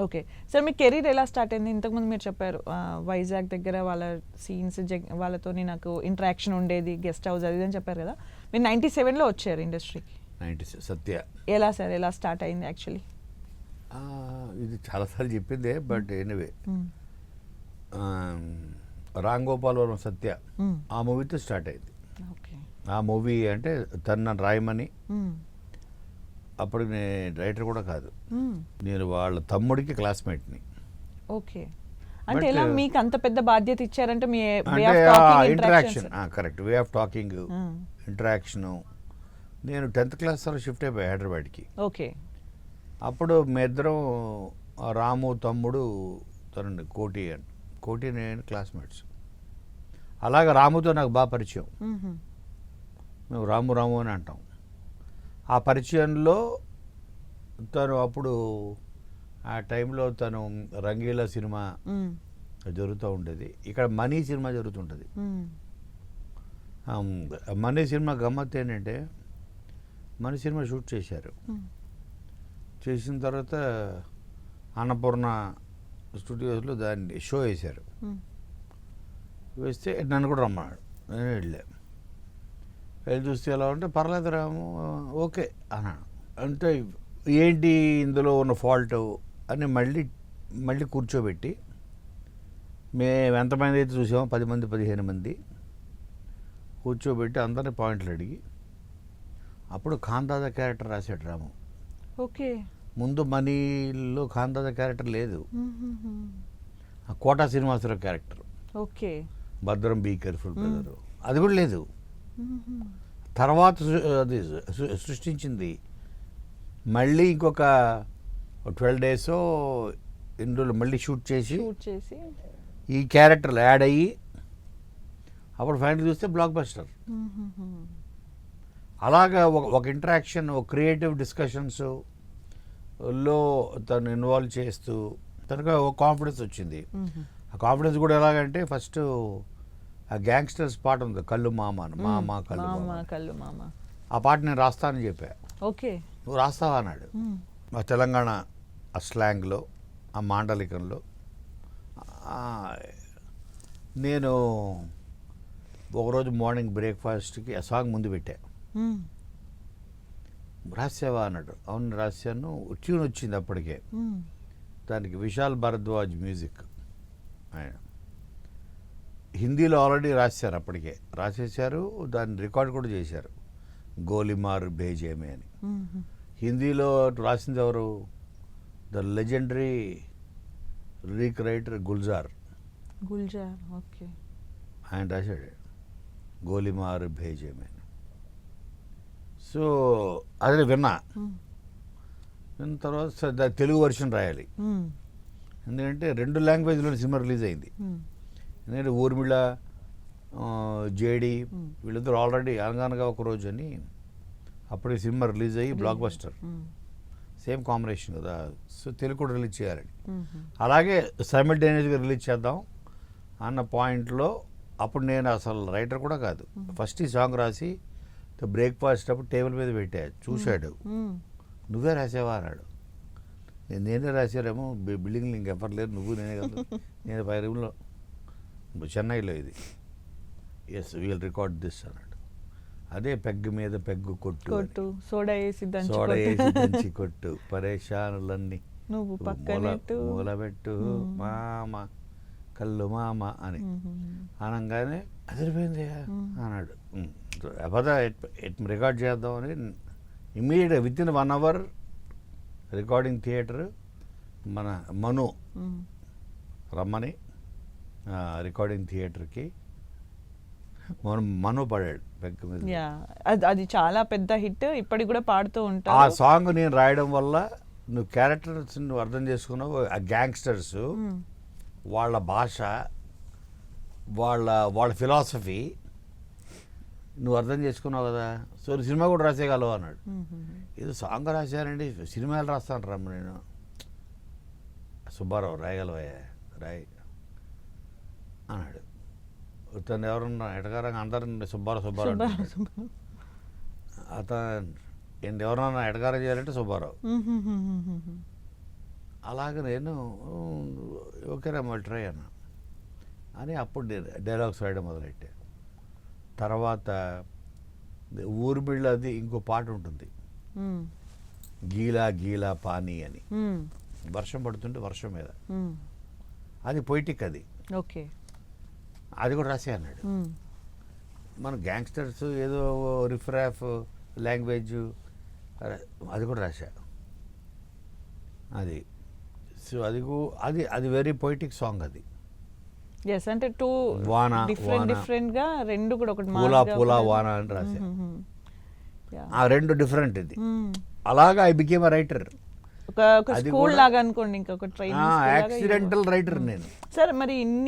Okay. Sir మీ career ఎలా start అయింది? ఇంతకుముందు మీరు చెప్పారు వైజాగ్ దగ్గర వాళ్ళ సీన్స్ వాళ్ళతోని నాకు ఇంటరాక్షన్ ఉండేది, గెస్ట్ హౌస్ అది ఇది అని చెప్పారు కదా. మీరు 97లో వచ్చారు ఇండస్ట్రీకి. 96 సత్య. ఎలా సార్ ఎలా స్టార్ట్ అయింది యాక్చువల్లీ? ఇది చాలాసార్లు చెప్పిందే, బట్ ఎనీవే రామ్ గోపాల్ వర్మ సత్య ఆ మూవీతో స్టార్ట్ అయింది. ఓకే. ఆ మూవీ అంటే తను నన్ను రాయమని, అప్పుడు నేను రైటర్ కూడా కాదు, నేను వాళ్ళ తమ్ముడికి క్లాస్మేట్ని. ఓకే. అంటే ఎలా But, మీకు అంత పెద్ద బాధ్యత ఇచ్చారంటే మీ వే అంటే of talking interaction correct, way of talking, interaction. నేను 10th క్లాస్ తర్వాత షిఫ్ట్ అయిపోయా హైదరాబాద్కి. ఓకే. అప్పుడు మీ ఇద్దరం రాము తమ్ముడు తనండి కోటి నేను క్లాస్మేట్స్. అలాగే రాముతో నాకు బాగా పరిచయం, మేము రాము అని అంటాం. ఆ పరిచయంలో తను అప్పుడు ఆ టైంలో తను రంగీలా సినిమా జరుగుతూ ఉండేది, ఇక్కడ మనీ సినిమా జరుగుతుంటుంది. మనీ సినిమా గమ్మత్ ఏంటంటే మనీ సినిమా షూట్ చేశారు. చేసిన తర్వాత అన్నపూర్ణ స్టూడియోస్లో దాన్ని షో వేశారు. వేస్తే నన్ను కూడా రమ్మన్నాడు, నేను వెళ్ళి చూస్తే ఎలా ఉంటే పర్లేదు రాము ఓకే అన్నాను. అంటే ఏంటి ఇందులో ఉన్న ఫాల్ట్ అని మళ్ళీ కూర్చోబెట్టి, మేము ఎంతమంది అయితే చూసామో 10 మంది 15 మంది కూర్చోబెట్టి అందరినీ పాయింట్లు అడిగి అప్పుడు ఖాందాదా క్యారెక్టర్ రాశాడు రాము. ఓకే. ముందు మనీలో ఖాందాదా క్యారెక్టర్ లేదు, ఆ కోటా శ్రీనివాసరావు క్యారెక్టర్, ఓకే, భద్రం బీ కేర్ఫుల్ బ్రదర్, అది కూడా లేదు. తర్వాత అది సృష్టించింది మళ్ళీ ఇంకొక 12 days ఇందులో మళ్ళీ షూట్ చేసి ఈ క్యారెక్టర్లు యాడ్ అయ్యి అప్పుడు ఫైనల్ చూస్తే బ్లాక్ బస్టర్. అలాగా ఒక ఇంటరాక్షన్, ఒక క్రియేటివ్ డిస్కషన్స్ లో తను ఇన్వాల్వ్ చేస్తూ తనకు ఒక కాన్ఫిడెన్స్ వచ్చింది. ఆ కాన్ఫిడెన్స్ కూడా ఎలాగంటే ఫస్ట్ ఆ గ్యాంగ్స్టర్స్ పాట ఉంది, కళ్ళు మామ మామ కళ్ళు మామ, ఆ పాట నేను రాస్తానని చెప్పా. ఓకే. నువ్వు రాస్తావా అన్నాడు. మా తెలంగాణ ఆ స్లాంగ్లో, ఆ మాండలికంలో నేను ఒకరోజు మార్నింగ్ బ్రేక్ఫాస్ట్కి ఆ సాంగ్ ముందు పెట్టా. రాసావా అన్నాడు. అవును రాశాను. ట్యూన్ వచ్చింది అప్పటికే, దానికి విశాల్ భరద్వాజ్ మ్యూజిక్. ఆయన హిందీలో ఆల్రెడీ రాశారు, అప్పటికే రాసేసారు, దాన్ని రికార్డ్ కూడా చేశారు, గోలిమార్ భేజేమే అని. హిందీలో రాసింది ఎవరు? The legendary lyric writer Gulzar. Okay. ఆయన రాశాడు గోలిమార్ భేజేమే అని. సో అదే విన్న తర్వాత తెలుగు వర్షన్ రాయాలి, ఎందుకంటే 2 లాంగ్వేజ్లో సినిమా రిలీజ్ అయింది. ఎందుకంటే ఊర్మిళ, జేడి వీళ్ళిద్దరు ఆల్రెడీ అనగానగా ఒక రోజు అని అప్పుడే సినిమా రిలీజ్ అయ్యి బ్లాక్ బస్టర్, సేమ్ కాంబినేషన్ కదా. సో తెలుగు కూడా రిలీజ్ చేయాలని, అలాగే సైమల్టేనియస్గా రిలీజ్ చేద్దాం అన్న పాయింట్లో అప్పుడు నేను అసలు రైటర్ కూడా కాదు. ఫస్ట్ ఈ సాంగ్ రాసి బ్రేక్ఫాస్ట్ అప్పుడు టేబుల్ మీద పెట్టా, చూశాడు. నువ్వే రాసావా అన్నాడు. నేనే రాశారేమో, బిల్డింగ్లో ఇంకెవరు లేరు, నువ్వు నేనే కదా. నేను 5 రూమ్లో చెన్నైలో ఇది, ఎస్ వీల్ రికార్డ్ దిస్ అన్నాడు. అదే పెగ్గు మీద పెగ్గు కొట్టు, సోడా వేసి దంచి కొట్టు, పరేషానులన్నీ మూలబెట్టు మామ కళ్ళు మామ అని అనగానే అదిరిపోయింది అన్నాడు. అబద్ధ రికార్డ్ చేద్దామని ఇమ్మీడియట్గా with in 1 hour recording theatre మన మను రమ్మని రికార్డింగ్ థియేటర్కి మను పడాడు పెగ్గు మీద. అది చాలా పెద్ద హిట్, ఇప్పటికి కూడా పాడుతూ ఉంటాను. ఆ సాంగ్ నేను రాయడం వల్ల నువ్వు క్యారెక్టర్స్ నువ్వు అర్థం చేసుకున్నావు. ఆ గ్యాంగ్స్టర్స్ వాళ్ళ భాష, వాళ్ళ ఫిలాసఫీ నువ్వు అర్థం చేసుకున్నావు కదా. సో సినిమా కూడా రాసేయగలవు అన్నాడు. ఇది సాంగ్ రాశానండి, సినిమాలు రాస్తాను రమ్మ. నేను సుబ్బారావు రాయగలవా రాయ్ అన్నాడు. తను ఎవరన్నా ఎటకారంగా అందరు సుబ్బారావు అతను ఎవరన్నా ఎటకారం చేయాలంటే సుబ్బారావు. అలాగ నేను ఓకేరా మళ్ళీ ట్రై అన్నా అని అప్పుడు డైలాగ్స్ రాయడం మొదలెట్టా. తర్వాత ఊర్మిళ్ళది ఇంకో పాట ఉంటుంది, మ్మ్. గీలా గీలా పానీ అని, మ్మ్. వర్షం పడుతుంటే వర్షం మీద, మ్మ్. అది పొయిటిక్, అది ఓకే. అది కూడా రాసే అన్నాడు. మ్మ్. మన గ్యాంగ్స్టర్స్ ఏదో రిఫ్రాఫ్ లాంగ్వేజ్ అది కూడా రాశా. అది సో అది అది వెరీ పొయిటిక్ సాంగ్. అది ఎస్, అంటే టూ వాన, డిఫరెంట్ వాన. డిఫరెంట్ గా రెండు కూడా ఒకటి పూలా mass గా పూలా ఒకటి- వాన అని రాశా. మ్మ్. Yeah. ఆ రెండు డిఫరెంట్. ఇది మ్మ్. అలాగా ఐ బికేమ్ అ రైటర్. ఒక అది స్కూల్ కూడా- లాగా అనుకోండి, ఇంకా ఒక ట్రైనింగ్ యాక్సిడెంటల్ రైటర్ నేను. సరే, మరి ఇన్ని